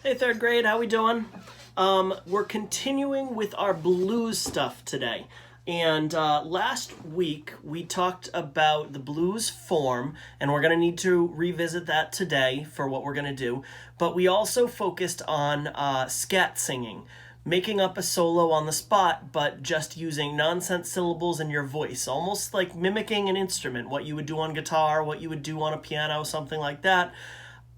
Hey, third grade, how we doing? We're continuing with our blues stuff today. And last week we talked about the blues form, and we're going to need to revisit that today for what we're going to do. But we also focused on scat singing, making up a solo on the spot, but just using nonsense syllables in your voice, almost like mimicking an instrument, what you would do on guitar, what you would do on a piano, something like that.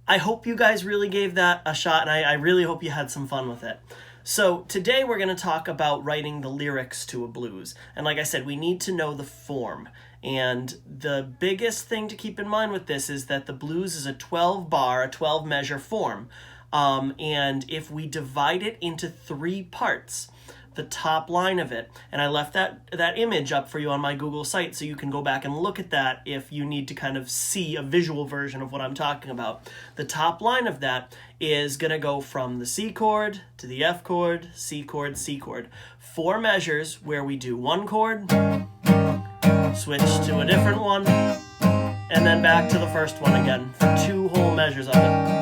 I hope you guys really gave that a shot, and I really hope you had some fun with it. So today we're going to talk about writing the lyrics to a blues. And like I said, we need to know the form. And the biggest thing to keep in mind with this is that the blues is a 12 bar, a 12 measure form. And if we divide it into 3 parts, the top line of it, and I left that image up for you on my Google site so you can go back and look at that if you need to kind of see a visual version of what I'm talking about. The top line of that is going to go from the C chord to the F chord, C chord, C chord. 4 measures where we do 1 chord, switch to a different one, and then back to the first one again for 2 whole measures of it.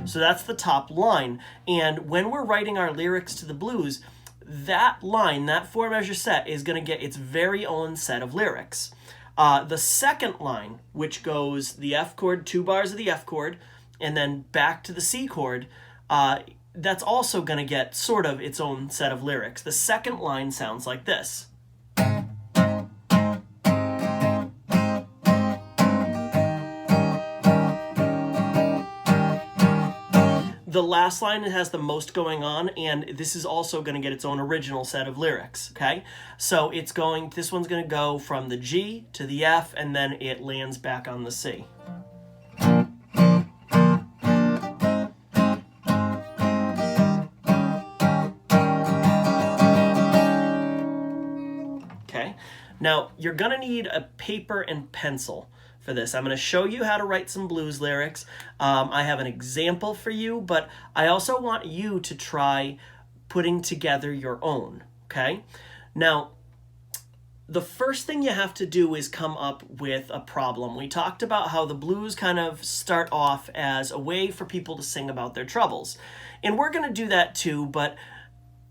So that's the top line. And when we're writing our lyrics to the blues, that line, that 4 measure set, is going to get its very own set of lyrics. The second line, which goes the F chord, 2 bars of the F chord, and then back to the C chord, that's also going to get sort of its own set of lyrics. The second line sounds like this. The last line has the most going on, and this is also going to get its own original set of lyrics, okay? So this one's going to go from the G to the F, and then it lands back on the C. Okay, now you're going to need a paper and pencil for this. I'm going to show you how to write some blues lyrics. I have an example for you, but I also want you to try putting together your own, okay? Now, the first thing you have to do is come up with a problem. We talked about how the blues kind of start off as a way for people to sing about their troubles. And we're going to do that too, but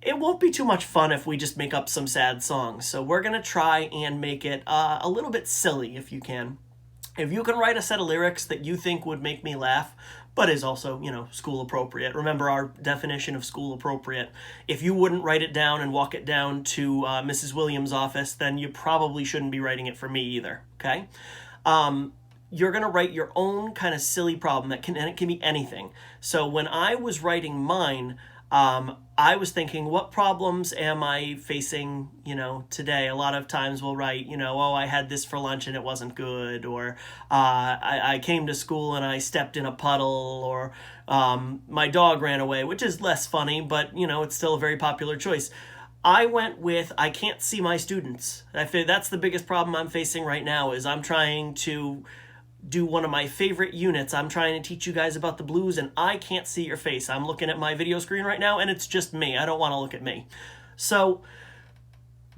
it won't be too much fun if we just make up some sad songs. So we're going to try and make it a little bit silly if you can. If you can write a set of lyrics that you think would make me laugh, but is also, school appropriate. Remember our definition of school appropriate. If you wouldn't write it down and walk it down to Mrs. Williams' office, then you probably shouldn't be writing it for me either, okay? You're going to write your own kind of silly problem, and it can be anything. So when I was writing mine, I was thinking, what problems am I facing, today? A lot of times we'll write, I had this for lunch and it wasn't good, or I came to school and I stepped in a puddle, or my dog ran away, which is less funny, but, it's still a very popular choice. I went with, I can't see my students. I feel that's the biggest problem I'm facing right now, is I'm trying to do one of my favorite units. I'm trying to teach you guys about the blues, and I can't see your face. I'm looking at my video screen right now, and it's just me. I don't want to look at me. So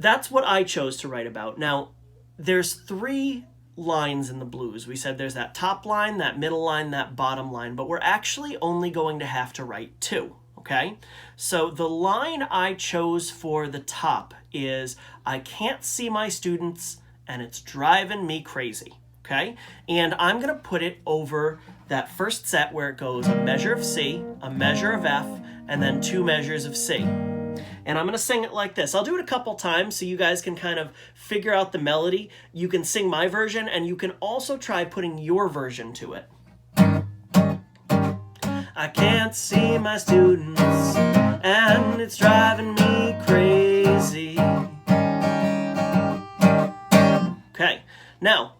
that's what I chose to write about. Now, there's 3 lines in the blues. We said there's that top line, that middle line, that bottom line, but we're actually only going to have to write 2, okay? So the line I chose for the top is, I can't see my students, and it's driving me crazy. Okay, and I'm going to put it over that first set where it goes a measure of C, a measure of F, and then 2 measures of C. And I'm going to sing it like this. I'll do it a couple times so you guys can kind of figure out the melody. You can sing my version, and you can also try putting your version to it. I can't see my students, and it's driving me crazy. Okay, now,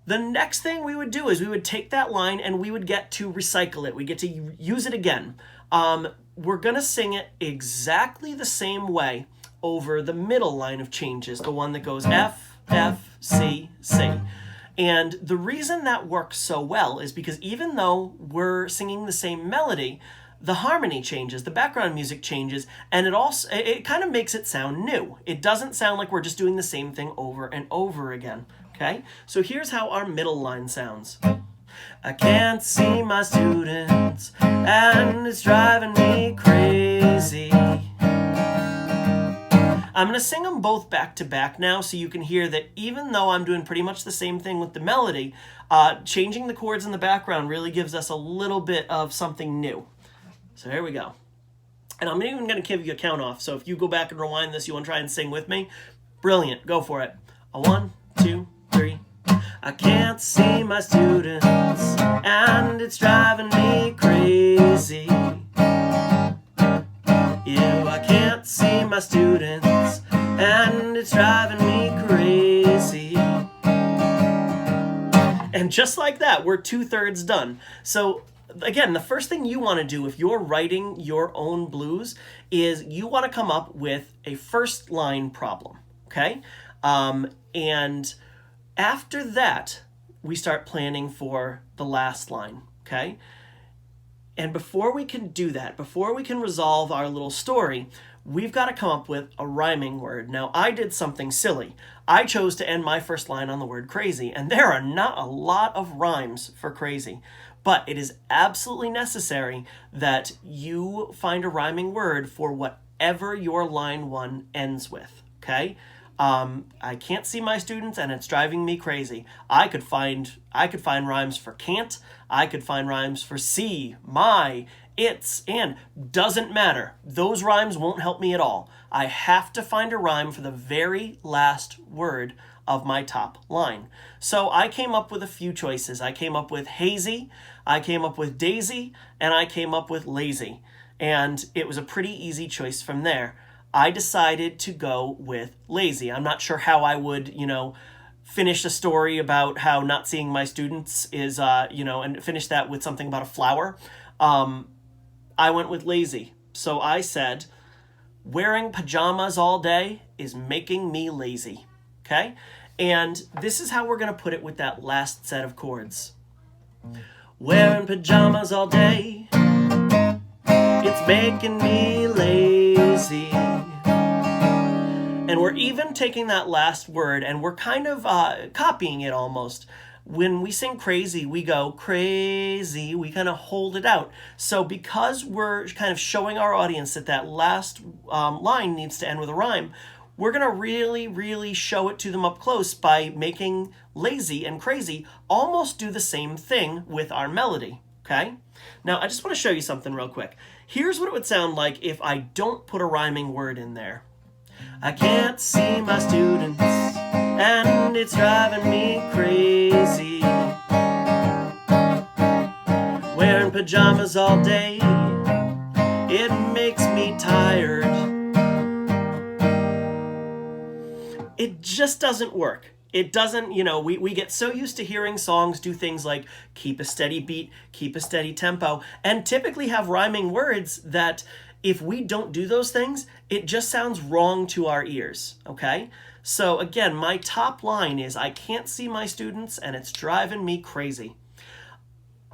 the next thing we would do is we would take that line and we would get to recycle it. We get to use it again. We're going to sing it exactly the same way over the middle line of changes, the one that goes F, F, C, C. And the reason that works so well is because even though we're singing the same melody, the harmony changes, the background music changes, and it kind of makes it sound new. It doesn't sound like we're just doing the same thing over and over again. Okay, so here's how our middle line sounds. I can't see my students, and it's driving me crazy. I'm going to sing them both back to back now so you can hear that even though I'm doing pretty much the same thing with the melody, changing the chords in the background really gives us a little bit of something new. So here we go. And I'm even going to give you a count off. So if you go back and rewind this, you want to try and sing with me? Brilliant. Go for it. 1, 2, 3. I can't see my students, and it's driving me crazy. Yeah, I can't see my students, and it's driving me crazy. And just like that, we're 2/3 done. So again, the first thing you want to do if you're writing your own blues is you want to come up with a first line problem, okay? And after that, we start planning for the last line, okay? And before we can do that, before we can resolve our little story, we've got to come up with a rhyming word. Now, I did something silly. I chose to end my first line on the word crazy, and there are not a lot of rhymes for crazy. But it is absolutely necessary that you find a rhyming word for whatever your line 1 ends with, okay? I can't see my students, and it's driving me crazy. I could find rhymes for can't. I could find rhymes for see, my, it's, and. Doesn't matter. Those rhymes won't help me at all. I have to find a rhyme for the very last word of my top line. So I came up with a few choices. I came up with hazy, I came up with daisy, and I came up with lazy. And it was a pretty easy choice from there. I decided to go with lazy. I'm not sure how I would, finish a story about how not seeing my students is, and finish that with something about a flower. I went with lazy. So I said, wearing pajamas all day is making me lazy. Okay? And this is how we're going to put it with that last set of chords. Wearing pajamas all day, it's making me lazy. And we're even taking that last word and we're kind of copying it almost. When we sing crazy, we go crazy. We kind of hold it out. So because we're kind of showing our audience that that last line needs to end with a rhyme, we're going to really, really show it to them up close by making lazy and crazy almost do the same thing with our melody, okay? Now, I just want to show you something real quick. Here's what it would sound like if I don't put a rhyming word in there. I can't see my students, and it's driving me crazy. Wearing pajamas all day, it makes me tired. It just doesn't work. It doesn't, we get so used to hearing songs do things like keep a steady beat, keep a steady tempo, and typically have rhyming words that if we don't do those things, it just sounds wrong to our ears, okay? So again, my top line is, I can't see my students and it's driving me crazy.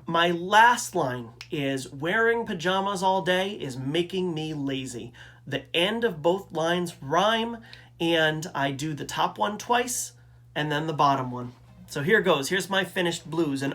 My last line is, wearing pajamas all day is making me lazy. The end of both lines rhyme, and I do the top one twice and then the bottom one. So here goes. Here's my finished blues. And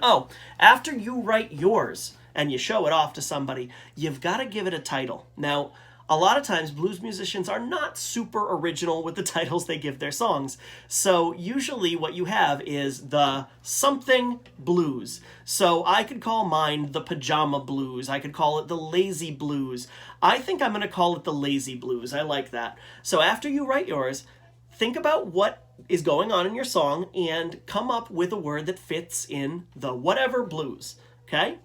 after you write yours and you show it off to somebody, you've got to give it a title. Now, a lot of times blues musicians are not super original with the titles they give their songs. So usually what you have is the something blues. So I could call mine the pajama blues. I could call it the lazy blues. I think I'm going to call it the lazy blues. I like that. So after you write yours, think about what is going on in your song and come up with a word that fits in the whatever blues. Okay?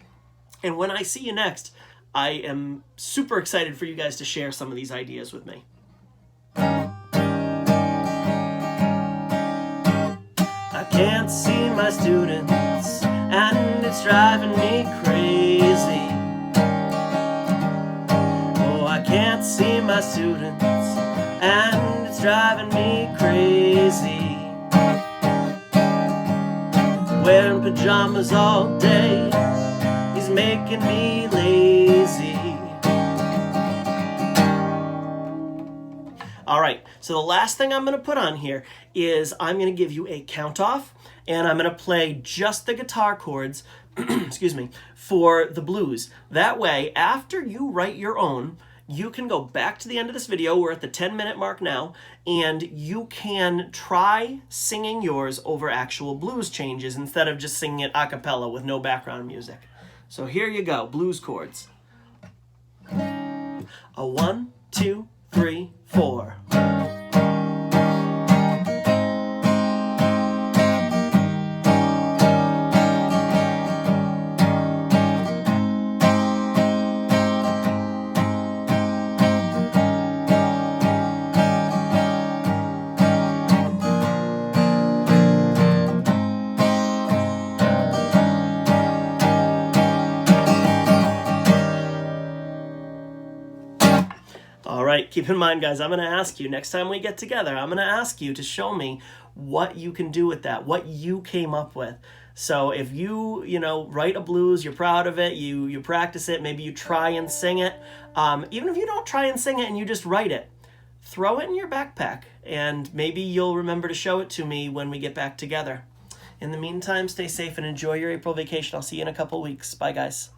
And when I see you next, I am super excited for you guys to share some of these ideas with me. I can't see my students, and it's driving me crazy. Oh, I can't see my students, and it's driving me crazy. Wearing pajamas all day, he's making me lazy. All right, so the last thing I'm going to put on here is I'm going to give you a count off, and I'm going to play just the guitar chords excuse me, for the blues. That way, after you write your own, you can go back to the end of this video. We're at the 10-minute mark now, and you can try singing yours over actual blues changes instead of just singing it a cappella with no background music. So here you go, blues chords. A 1, 2, 3, 4. All right, keep in mind, guys, I'm going to ask you, next time we get together, I'm going to ask you to show me what you can do with that, what you came up with. So if you write a blues, you're proud of it, you practice it, maybe you try and sing it. Even if you don't try and sing it and you just write it, throw it in your backpack, and maybe you'll remember to show it to me when we get back together. In the meantime, stay safe and enjoy your April vacation. I'll see you in a couple weeks. Bye, guys.